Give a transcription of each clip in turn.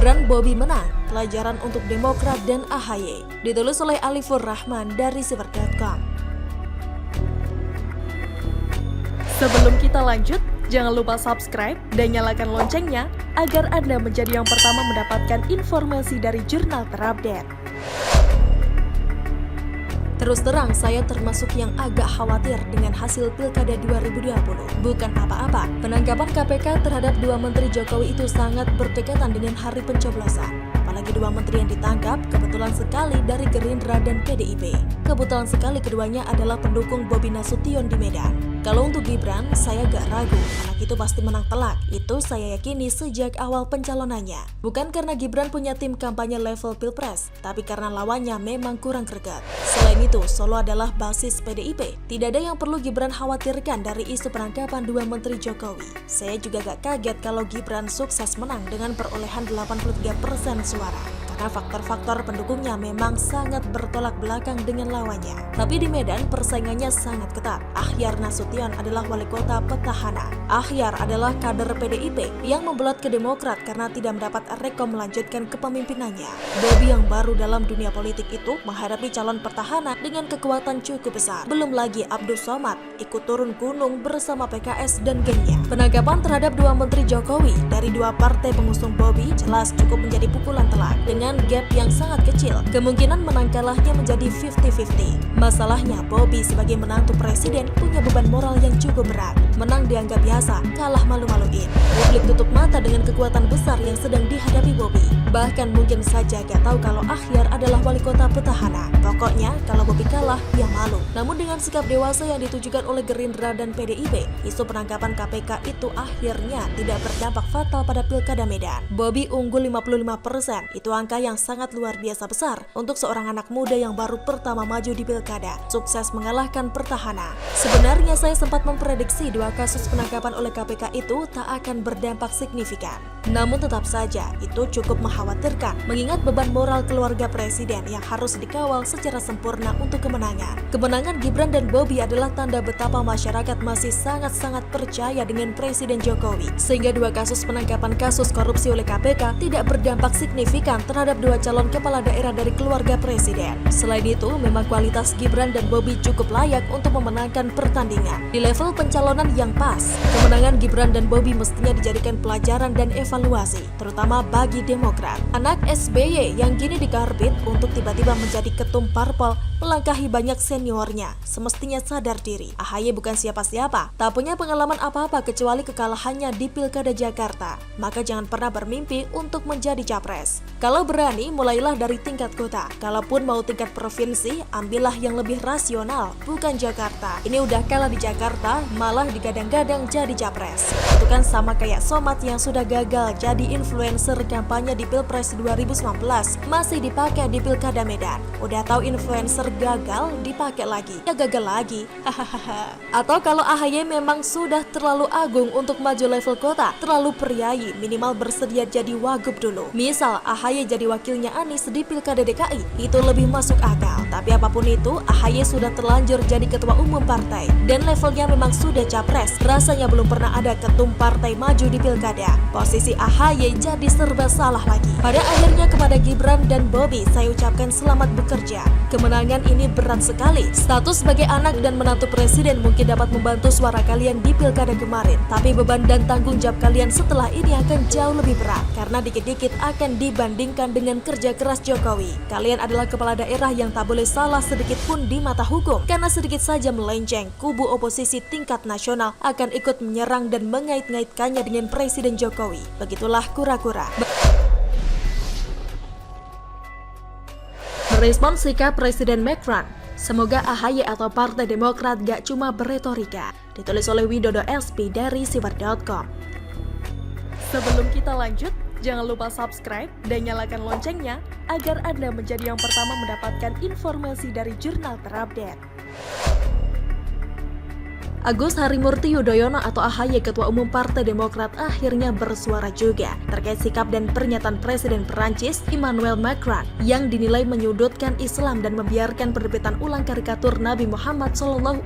Gibran Bobi menang, pelajaran untuk Demokrat dan AHY. Ditulis oleh Alifur Rahman dari Siber.com. Sebelum kita lanjut, jangan lupa subscribe dan nyalakan loncengnya agar Anda menjadi yang pertama mendapatkan informasi dari jurnal terupdate. Terus terang, saya termasuk yang agak khawatir dengan hasil Pilkada 2020. Bukan apa-apa, penangkapan KPK terhadap dua menteri Jokowi itu sangat berdekatan dengan hari pencoblosan. Apalagi dua menteri yang ditangkap kebetulan sekali dari Gerindra dan PDIP. Kebetulan sekali keduanya adalah pendukung Bobi Nasution di Medan. Kalau untuk Gibran, saya gak ragu, anak itu pasti menang telak. Itu saya yakini sejak awal pencalonannya. Bukan karena Gibran punya tim kampanye level Pilpres, tapi karena lawannya memang kurang greget. Selain itu, Solo adalah basis PDIP. Tidak ada yang perlu Gibran khawatirkan dari isu penangkapan dua menteri Jokowi. Saya juga gak kaget kalau Gibran sukses menang dengan perolehan 83% suara. Karena faktor-faktor pendukungnya memang sangat bertolak belakang dengan lawannya. Tapi di Medan persaingannya sangat ketat. Ahyar Nasution adalah wali kota petahana. Ahyar adalah kader PDIP yang membelot ke Demokrat karena tidak mendapat rekom melanjutkan kepemimpinannya. Bobi yang baru dalam dunia politik itu menghadapi calon petahana dengan kekuatan cukup besar. Belum lagi Abdul Somad ikut turun gunung bersama PKS dan gengnya. Penangkapan terhadap dua menteri Jokowi dari dua partai pengusung Bobi jelas cukup menjadi pukulan telak. Dengan gap yang sangat kecil, kemungkinan menang kalahnya menjadi 50-50. Masalahnya, Bobi sebagai menantu presiden punya beban moral yang cukup berat. Menang dianggap biasa, kalah malu-maluin. Publik tutup mata dengan kekuatan besar yang sedang dihadapi Bobi. Bahkan mungkin saja gak tahu kalau Ahyar adalah wali kota petahana. Pokoknya, kalau Bobi kalah, ya malu. Namun dengan sikap dewasa yang ditujukan oleh Gerindra dan PDIP, isu penangkapan KPK itu akhirnya tidak berdampak fatal pada Pilkada Medan. Bobi unggul 55%, itu angka yang sangat luar biasa besar untuk seorang anak muda yang baru pertama maju di Pilkada, sukses mengalahkan petahana. Sebenarnya saya sempat memprediksi dua kasus penangkapan oleh KPK itu tak akan berdampak signifikan. Namun tetap saja, itu cukup mengkhawatirkan mengingat beban moral keluarga presiden yang harus dikawal secara sempurna untuk kemenangan. Kemenangan Gibran dan Bobi adalah tanda betapa masyarakat masih sangat-sangat percaya dengan Presiden Jokowi. Sehingga dua kasus penangkapan kasus korupsi oleh KPK tidak berdampak signifikan terhadap dua calon kepala daerah dari keluarga presiden. Selain itu, memang kualitas Gibran dan Bobi cukup layak untuk memenangkan pertandingan. Di level pencalonan yang pas, kemenangan Gibran dan Bobi mestinya dijadikan pelajaran dan evaluasi, terutama bagi Demokrat. Anak SBY yang kini dikarbit untuk tiba-tiba menjadi ketum parpol melangkahi banyak seniornya, semestinya sadar diri. AHY bukan siapa-siapa, tak punya pengalaman apa-apa kecuali kekalahannya di Pilkada Jakarta. Maka jangan pernah bermimpi untuk menjadi capres. Kalau berani, mulailah dari tingkat kota. Kalaupun mau tingkat provinsi, ambillah yang lebih rasional, bukan Jakarta. Ini udah kalah di Jakarta, malah digadang-gadang jadi capres. Itu kan sama kayak Somad yang sudah gagal jadi influencer kampanye di Pilpres 2019, masih dipakai di Pilkada Medan. Udah tahu influencer gagal, dipakai lagi. Ya gagal lagi. Hahaha. Atau kalau AHY memang sudah terlalu agung untuk maju level kota, terlalu priayi, minimal bersedia jadi wagub dulu. Misal AHY jadi wakilnya Anies di Pilkada DKI, itu lebih masuk akal. Tapi apapun itu, AHY sudah terlanjur jadi ketua umum partai dan levelnya memang sudah capres. Rasanya belum pernah ada ketum partai maju di Pilkada. Posisi AHY jadi serba salah lagi. Pada akhirnya kepada Gibran dan Bobi, saya ucapkan selamat bekerja. Kemenangan ini berat sekali. Status sebagai anak dan menantu presiden mungkin dapat membantu suara kalian di Pilkada kemarin. Tapi beban dan tanggung jawab kalian setelah ini akan jauh lebih berat. Karena dikit-dikit akan dibandingkan dengan kerja keras Jokowi. Kalian adalah kepala daerah yang tak boleh salah sedikit pun di mata hukum. Karena sedikit saja melenceng, kubu oposisi tingkat nasional akan ikut menyerang dan mengait-ngaitkannya dengan Presiden Jokowi. Begitulah kura-kura. Merespon sikap Presiden Macron, semoga AHY atau Partai Demokrat gak cuma berretorika. Ditulis oleh Widodo SP dari Siber.com. Sebelum kita lanjut, jangan lupa subscribe dan nyalakan loncengnya agar Anda menjadi yang pertama mendapatkan informasi dari jurnal terupdate. Agus Harimurti Yudhoyono atau AHY, Ketua Umum Partai Demokrat, akhirnya bersuara juga terkait sikap dan pernyataan Presiden Perancis Emmanuel Macron yang dinilai menyudutkan Islam dan membiarkan penerbitan ulang karikatur Nabi Muhammad SAW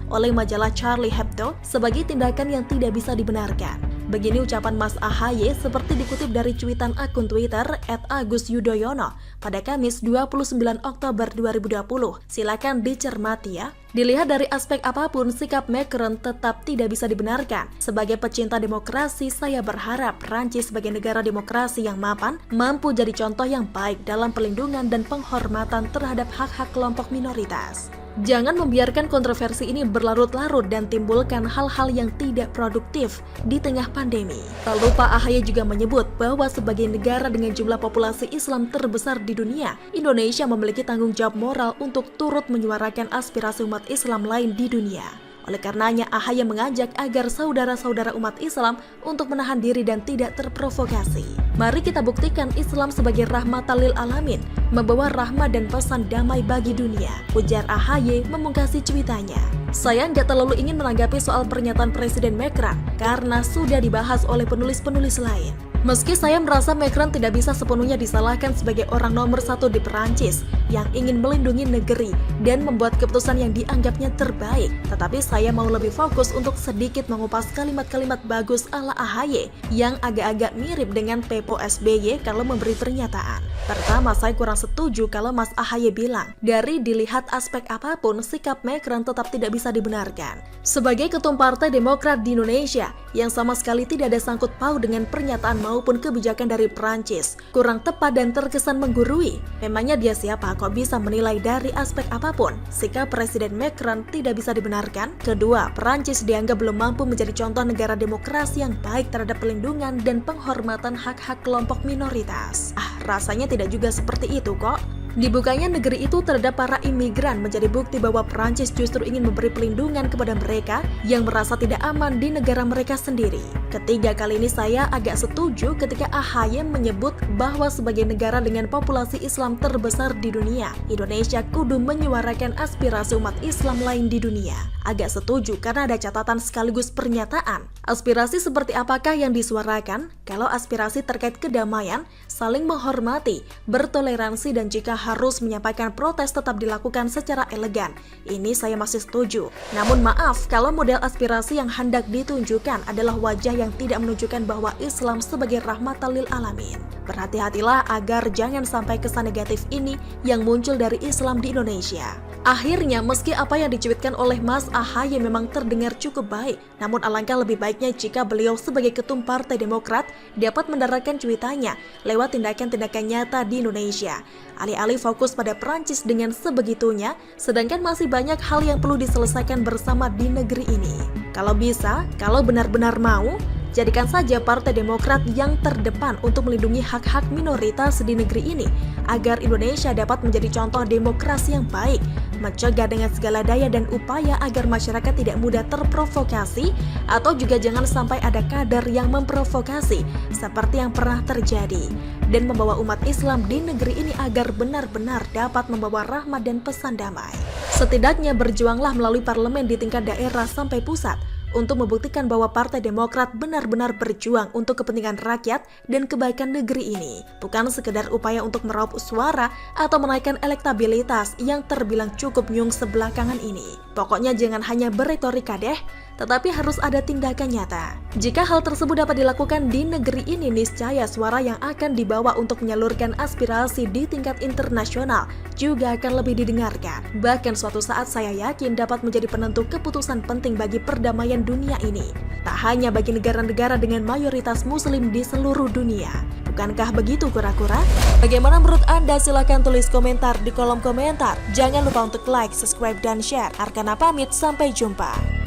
oleh majalah Charlie Hebdo sebagai tindakan yang tidak bisa dibenarkan. Begini ucapan Mas AHY seperti dikutip dari cuitan akun Twitter @agusyudoyono pada Kamis 29 Oktober 2020. Silakan dicermati ya. Dilihat dari aspek apapun, sikap Macron tetap tidak bisa dibenarkan. Sebagai pecinta demokrasi, saya berharap Prancis sebagai negara demokrasi yang mapan mampu jadi contoh yang baik dalam perlindungan dan penghormatan terhadap hak-hak kelompok minoritas. Jangan membiarkan kontroversi ini berlarut-larut dan timbulkan hal-hal yang tidak produktif di tengah pandemi. Tak lupa AHY juga menyebut bahwa sebagai negara dengan jumlah populasi Islam terbesar di dunia, Indonesia memiliki tanggung jawab moral untuk turut menyuarakan aspirasi umat Islam lain di dunia. Oleh karenanya, AHY mengajak agar saudara-saudara umat Islam untuk menahan diri dan tidak terprovokasi. Mari kita buktikan Islam sebagai rahmatan lil alamin, membawa rahmat dan pesan damai bagi dunia, ujar AHY memungkasi cuitannya. Saya nggak terlalu ingin menanggapi soal pernyataan Presiden Macron karena sudah dibahas oleh penulis-penulis lain. Meski saya merasa Macron tidak bisa sepenuhnya disalahkan sebagai orang nomor satu di Perancis yang ingin melindungi negeri dan membuat keputusan yang dianggapnya terbaik, tetapi saya mau lebih fokus untuk sedikit mengupas kalimat-kalimat bagus ala AHY yang agak-agak mirip dengan Pepo SBY kalau memberi pernyataan. Pertama, saya kurang setuju kalau Mas AHY bilang, dari dilihat aspek apapun, sikap Macron tetap tidak bisa dibenarkan. Sebagai ketum Partai Demokrat di Indonesia, yang sama sekali tidak ada sangkut paut dengan pernyataan maupun kebijakan dari Prancis, kurang tepat dan terkesan menggurui. Memangnya dia siapa kok bisa menilai dari aspek apapun? Sikap Presiden Macron tidak bisa dibenarkan. Kedua, Prancis dianggap belum mampu menjadi contoh negara demokrasi yang baik terhadap perlindungan dan penghormatan hak-hak kelompok minoritas. Rasanya tidak juga seperti itu kok. Dibukanya negeri itu terhadap para imigran menjadi bukti bahwa Prancis justru ingin memberi perlindungan kepada mereka yang merasa tidak aman di negara mereka sendiri. Ketiga, kali ini saya agak setuju ketika AHY menyebut bahwa sebagai negara dengan populasi Islam terbesar di dunia, Indonesia kudu menyuarakan aspirasi umat Islam lain di dunia. Agak setuju karena ada catatan sekaligus pernyataan. Aspirasi seperti apakah yang disuarakan? Kalau aspirasi terkait kedamaian, saling menghormati, bertoleransi, dan jika harus menyampaikan protes tetap dilakukan secara elegan. Ini saya masih setuju. Namun maaf, kalau model aspirasi yang hendak ditunjukkan adalah wajah yang tidak menunjukkan bahwa Islam sebagai rahmatan lil alamin. Berhati-hatilah agar jangan sampai kesan negatif ini yang muncul dari Islam di Indonesia. Akhirnya, meski apa yang dicuitkan oleh Mas AHY memang terdengar cukup baik, namun alangkah lebih baiknya jika beliau sebagai ketum Partai Demokrat dapat mendarahkan cuitannya lewat tindakan-tindakan nyata di Indonesia. Alih-alih fokus pada Prancis dengan sebegitunya, sedangkan masih banyak hal yang perlu diselesaikan bersama di negeri ini. Kalau bisa, kalau benar-benar mau, jadikan saja Partai Demokrat yang terdepan untuk melindungi hak-hak minoritas di negeri ini, agar Indonesia dapat menjadi contoh demokrasi yang baik, mencegah dengan segala daya dan upaya agar masyarakat tidak mudah terprovokasi, atau juga jangan sampai ada kader yang memprovokasi, seperti yang pernah terjadi, dan membawa umat Islam di negeri ini agar benar-benar dapat membawa rahmat dan pesan damai. Setidaknya berjuanglah melalui parlemen di tingkat daerah sampai pusat, untuk membuktikan bahwa Partai Demokrat benar-benar berjuang untuk kepentingan rakyat dan kebaikan negeri ini, bukan sekedar upaya untuk meraup suara atau menaikkan elektabilitas yang terbilang cukup nyungsep belakangan ini. Pokoknya jangan hanya berretorika deh, tetapi harus ada tindakan nyata. Jika hal tersebut dapat dilakukan di negeri ini, niscaya suara yang akan dibawa untuk menyalurkan aspirasi di tingkat internasional juga akan lebih didengarkan. Bahkan suatu saat saya yakin dapat menjadi penentu keputusan penting bagi perdamaian dunia ini. Tak hanya bagi negara-negara dengan mayoritas muslim di seluruh dunia. Bukankah begitu kura-kura? Bagaimana menurut Anda? Silahkan tulis komentar di kolom komentar. Jangan lupa untuk like, subscribe, dan share. Arkana pamit, sampai jumpa.